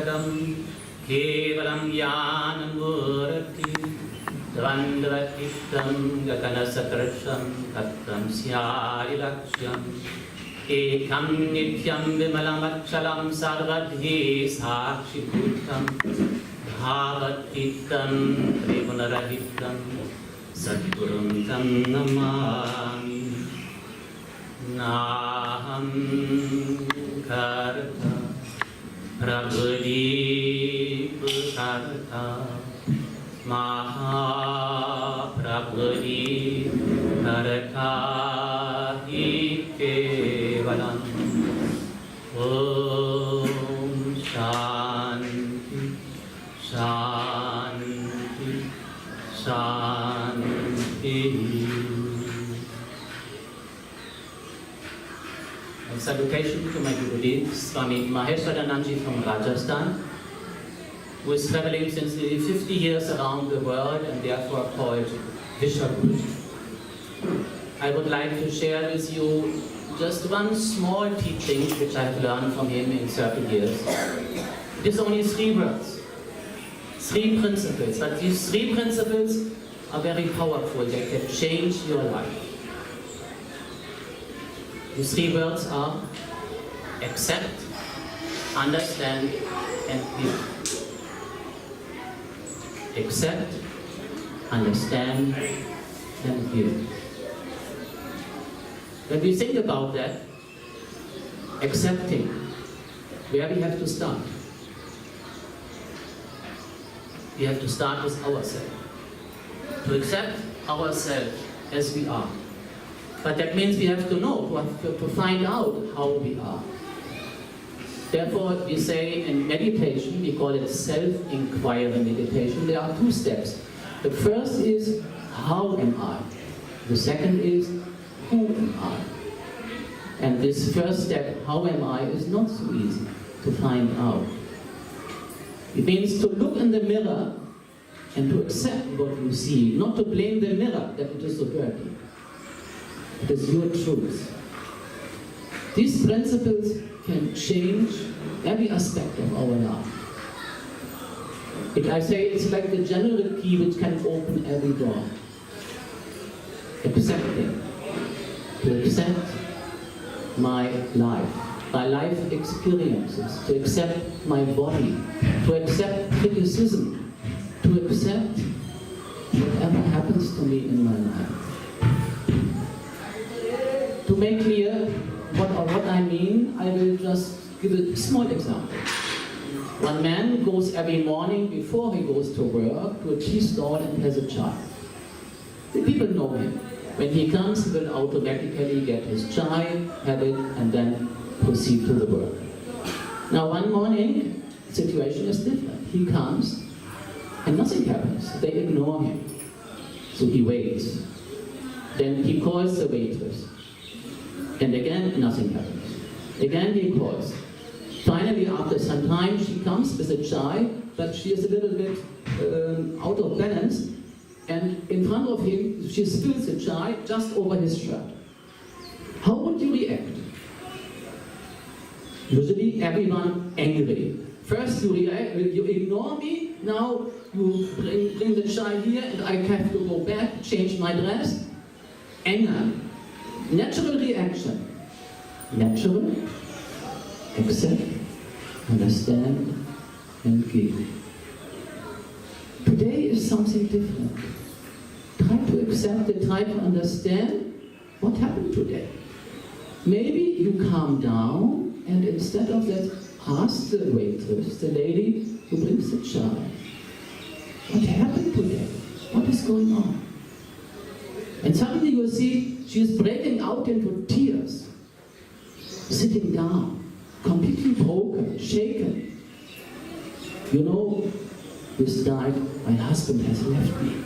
Shastram Kevalam Yanam Murati Dvandvatishtam Gatanasatrasham Tattam Syari Laksham Ekam Nityam Vimalamachalam Sarvadhi Sakshi Bhutam Bhavatitam Tribunarahitam Sadgurum Tam Namami Naham Karta Prabhudeep Karta Maha Prabhudeep Karta Hi Kevalam Om Shanti Shanti Shanti. Salutation to my Guru Swami Maheshwarananji from Rajasthan, who is traveling since nearly 50 years around the world and therefore called Vishwaguru. I would like to share with you just one small teaching which I have learned from him in 30 years. It is only 3 words, 3 principles, but these 3 principles are very powerful. They can change your life. The 3 words are accept, understand, and give. Accept, understand, and give. When we think about that, accepting, where we have to start? We have to start with ourselves. To accept ourselves as we are. But that means we have to know, to find out how we are. Therefore, we say in meditation, we call it self-inquiry meditation. There are 2 steps. The first is, how am I? The second is, who am I? And this first step, how am I, is not so easy to find out. It means to look in the mirror and to accept what you see, not to blame the mirror that it is so dirty. It is your truth. These principles can change every aspect of our life. I say it's like the general key which can open every door. Accepting. To accept my life experiences, to accept my body, to accept criticism, to accept whatever happens to me in my life. To make clear what I mean, I will just give a small example. One man goes every morning before he goes to work to a tea stall and has a chai. The people know him. When he comes, he will automatically get his chai, have it, and then proceed to the work. Now one morning, the situation is different. He comes, and nothing happens. They ignore him. So he waits. Then he calls the waitress. And again, nothing happens. Again, he calls. Finally, after some time, she comes with a chai, but she is a little bit out of balance. And in front of him, she spills the chai just over his shirt. How would you react? Usually, everyone angry. First, you react, you ignore me. Now, you bring the chai here, and I have to go back, change my dress. Anger. Natural reaction. Natural. Accept, understand, and give. Today is something different. Try to accept it, try to understand what happened today. Maybe you calm down, and instead of that, ask the waitress, the lady who brings the chai, what happened today? What is going on? And suddenly you see she is breaking out into tears, sitting down, completely broken, shaken. You know, this night my husband has left me.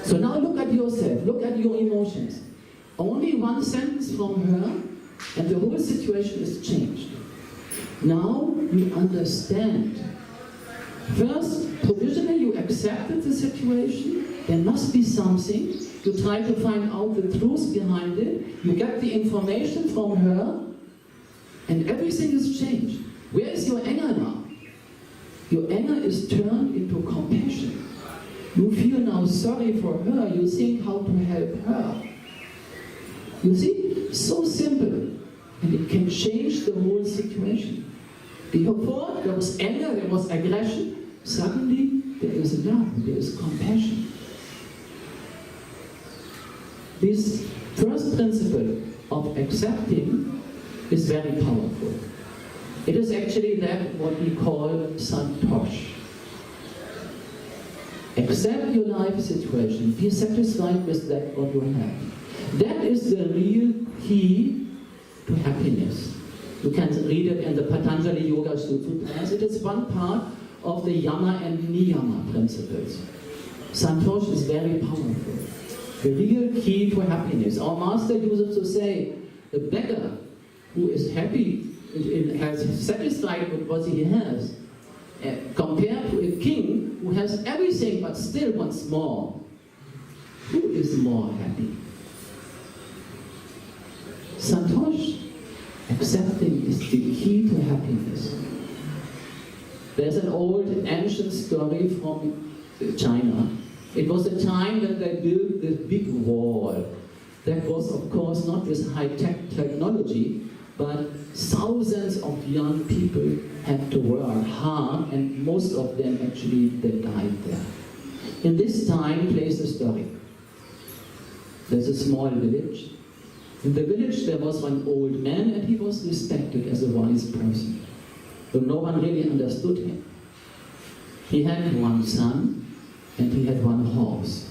So now look at yourself, look at your emotions. Only one sentence from her and the whole situation is changed. Now you understand. First, provisionally you accepted the situation. There must be something. You try to find out the truth behind it. You get the information from her, and everything is changed. Where is your anger now? Your anger is turned into compassion. You feel now sorry for her, you think how to help her. You see, so simple, and it can change the whole situation. Before there was anger, there was aggression, suddenly there is love, there is compassion. This first principle of accepting is very powerful. It is actually that what we call santosh. Accept your life situation, be satisfied with that what you have. That is the real key to happiness. You can read it in the Patanjali Yoga Sutras. It is one part of the yama and niyama principles. Santosh is very powerful. The real key to happiness. Our master uses to say, the beggar who is happy, has satisfied with what he has, compared to a king who has everything but still wants more. Who is more happy? Santosh, accepting, is the key to happiness. There's an old ancient story from China. It was a time when they built this big wall. That was, of course, not this high-tech technology, but thousands of young people had to work hard, and most of them actually, they died there. In this time, plays the story. There's a small village. In the village, there was one old man, and he was respected as a wise person. But no one really understood him. He had one son, and he had one horse.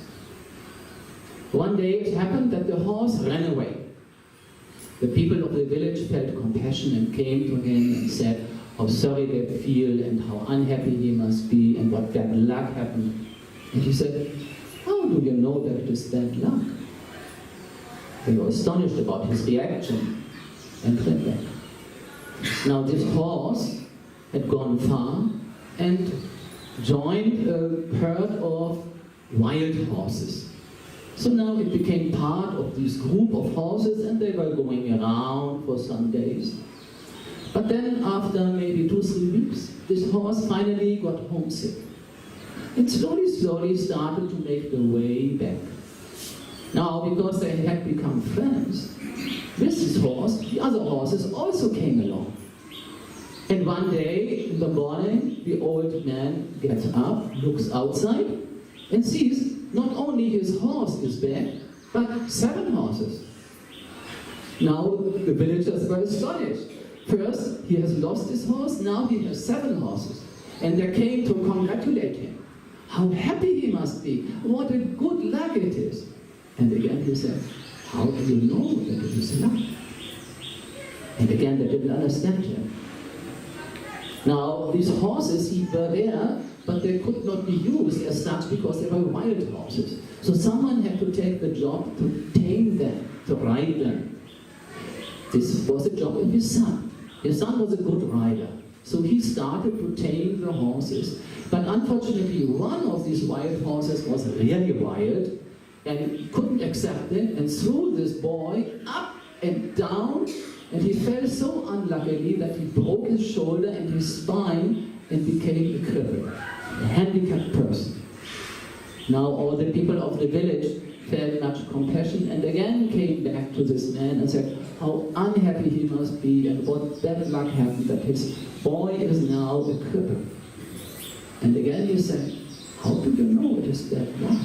One day it happened that the horse ran away. The people of the village felt compassion and came to him and said how sorry they feel and how unhappy he must be and what bad luck happened. And he said, how do you know that it is bad luck? They were astonished about his reaction and went back. Now this horse had gone far and joined a herd of wild horses. So now it became part of this group of horses, and they were going around for some days. But then after maybe 2-3 weeks, this horse finally got homesick. It slowly started to make the way back. Now, because they had become friends, with this horse, the other horses also came along. And one day in the morning, the old man gets up, looks outside, and sees not only his horse is back, but 7 horses. Now the villagers were astonished. First, he has lost his horse, now he has 7 horses. And they came to congratulate him. How happy he must be, what a good luck it is. And again he said, how do you know that it is luck? And again they didn't understand him. Now these horses, were there, but they could not be used as such because they were wild horses. So someone had to take the job to tame them, to ride them. This was the job of his son. His son was a good rider. So he started to tame the horses. But unfortunately, one of these wild horses was really wild and couldn't accept it and threw this boy up and down, and he fell so unluckily that he broke his shoulder and his spine and became a cripple, a handicapped person. Now all the people of the village felt much compassion and again came back to this man and said how unhappy he must be and what bad luck happened that his boy is now a cripple. And again he said, how do you know it is bad luck?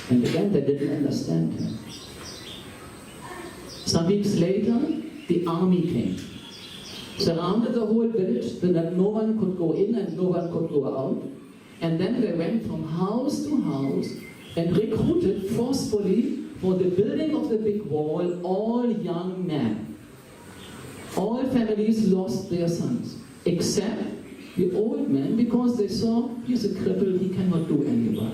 And again they didn't understand him. Some weeks later, the army came. Surrounded the whole village so that no one could go in and no one could go out. And then they went from house to house and recruited forcefully for the building of the big wall all young men. All families lost their sons, except the old man, because they saw he's a cripple, he cannot do any work.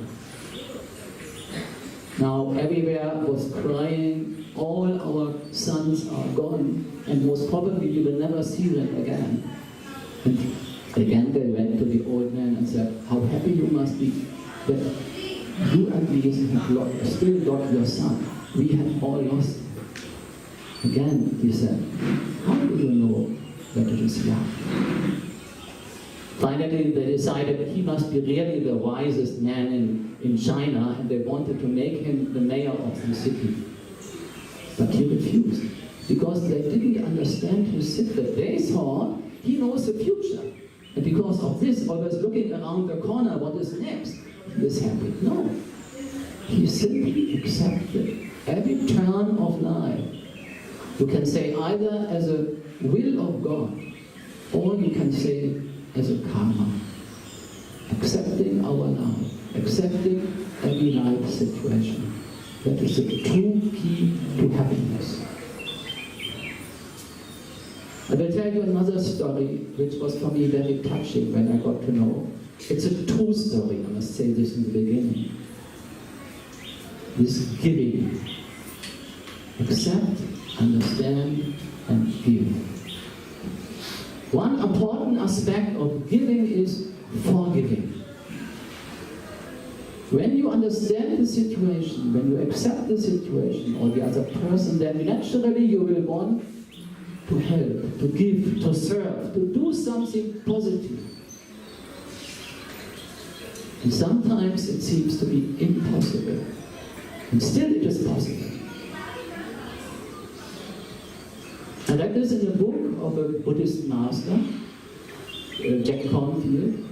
Now everywhere was crying, all our sons are gone, and most probably we will never see them again. And again they went to the old man and said, how happy you must be that you at least have still got your son. We have all lost him. Again he said, how do you know that it is love? Finally, they decided he must be really the wisest man in China, and they wanted to make him the mayor of the city. But he refused, because they didn't understand his secret. They thought he knows the future. And because of this, always looking around the corner, what is next? He is happy. No. He simply accepted every turn of life. You can say either as a will of God, or you can say as a karma. Accepting our life, accepting every life situation. That is the true key to happiness. I will tell you another story which was for me very touching when I got to know. It's a true story, I must say this in the beginning. This giving. Accept, understand, and give. One important aspect of giving is forgiving. When you understand the situation, when you accept the situation or the other person, then naturally you will want to help, to give, to serve, to do something positive. And sometimes it seems to be impossible. And still it is possible. I read this in a book of a Buddhist master, Jack Cornfield.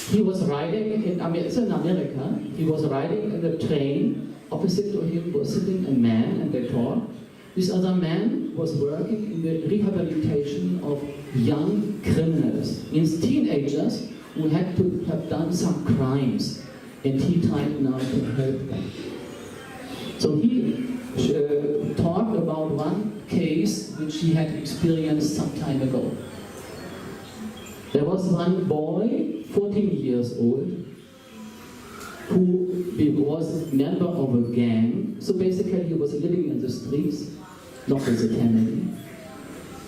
He was riding in America. He was riding in the train. Opposite to him was sitting a man, and they talked. This other man was working in the rehabilitation of young criminals, means teenagers who had to have done some crimes, and he tried now to help them. So he talked about one case which he had experienced some time ago. There was one boy, 14 years old, who was a member of a gang. So basically he was living in the streets, not with a family.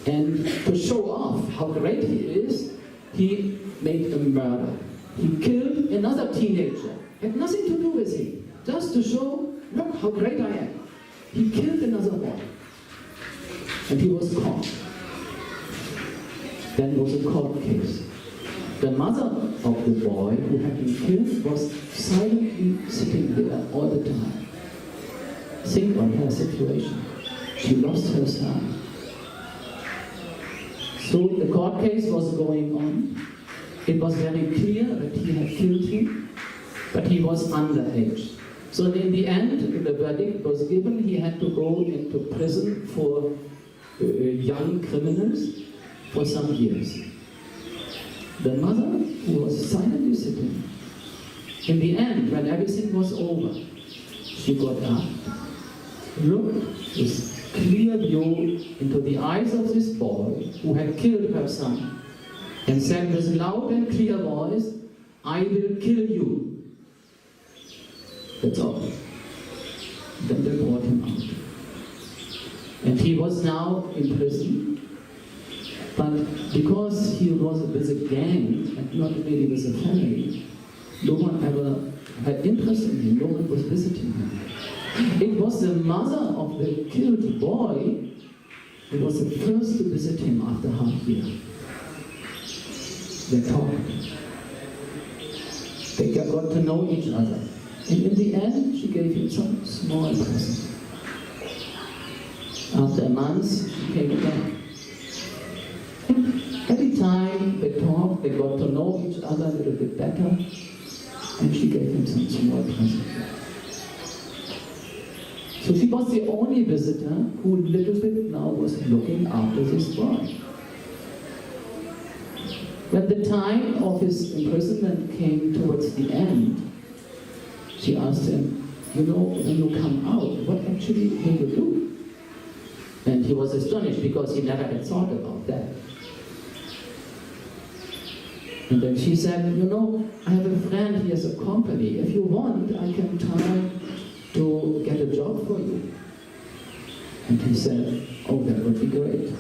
And to show off how great he is, he made a murder. He killed another teenager. Had nothing to do with him. Just to show, look how great I am. He killed another boy. And he was caught. Then there was a court case. The mother of the boy who had been killed was silently sitting there all the time. Think on her situation. She lost her son. So the court case was going on. It was very clear that he had killed him, but he was underage. So in the end, the verdict was given. He had to go into prison for young criminals for some years. The mother, who was silently sitting, in the end, when everything was over, she got up, looked with clear view into the eyes of this boy who had killed her son, and said with loud and clear voice, "I will kill you." That's all. Then they brought him out. And he was now in prison. But because he was with a gang and not really with a family, no one ever had interest in him, no one was visiting him. It was the mother of the killed boy who was the first to visit him after half a year. They talked. They got to know each other. And in the end, she gave him some small present. After a month, he came again. Every time they talked, they got to know each other a little bit better, and she gave him some small present. So she was the only visitor who a little bit now was looking after this boy. When the time of his imprisonment came towards the end, she asked him, "You know, when you come out, what actually will you do?" And he was astonished because he never had thought about that. And then she said, "You know, I have a friend, he has a company. If you want, I can try to get a job for you." And he said, "Oh, that would be great."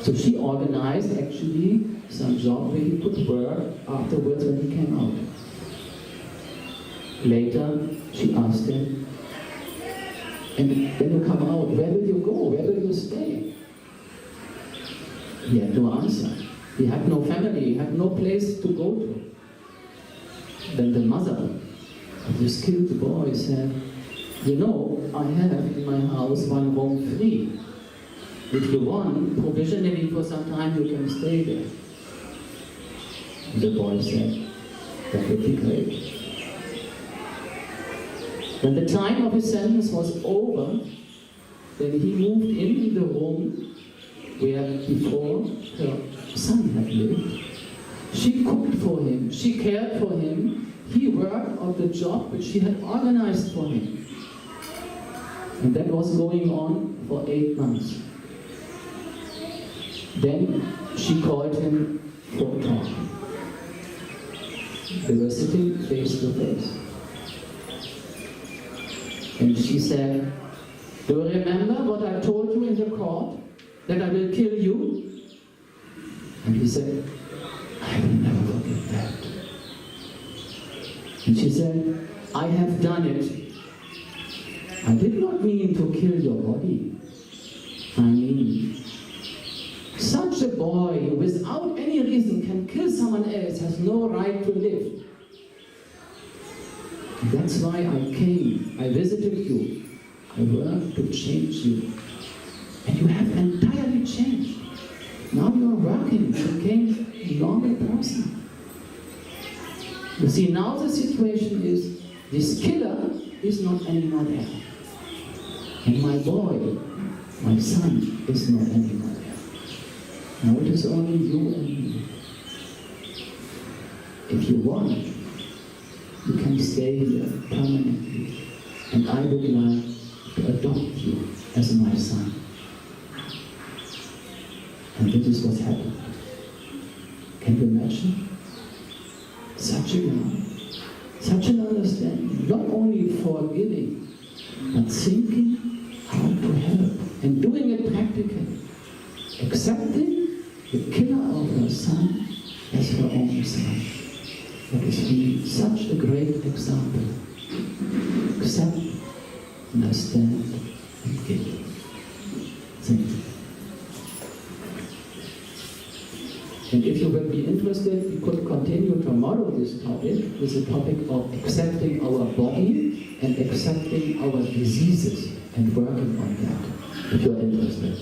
So she organized actually some job where he could work afterwards when he came out. Later, she asked him, "And when you come out, where will you go? Where will you stay?" He had no answer. He had no family, he had no place to go to. Then the mother of this killed boy said, you know, I have in my house one room free. If you want, provisionally for some time you can stay there. And the boy said, that would be great. When the time of his sentence was over, then he moved in the room where before her son had lived. She cooked for him, she cared for him, he worked on the job which she had organized for him. And that was going on for 8 months. Then she called him for a talk. They were sitting face to face. And she said, do you remember what I told you in the court? That I will kill you? And he said, I will never forget that. And she said, I have done it. I did not mean to kill your body. I mean, such a boy who without any reason can kill someone else has no right to live. And that's why I came, I visited you, I worked to change you. And you have entirely changed. Now you are working, you became a normal person. You see, now the situation is, this killer is not anymore there. And my boy, my son, is not anymore there. Now it is only you and me. If you want, you can stay here permanently. And I would like to adopt you as my son. And this is what happened. Can you imagine? Such a love, such an understanding, not only forgiving, but thinking how to help and doing it practically. Accepting the killer of her son as her own son. That is really such a great example. Accept, understand, and give. Thank you. And if you will be interested, we could continue tomorrow this topic with the topic of accepting our body and accepting our diseases and working on that, if you're interested.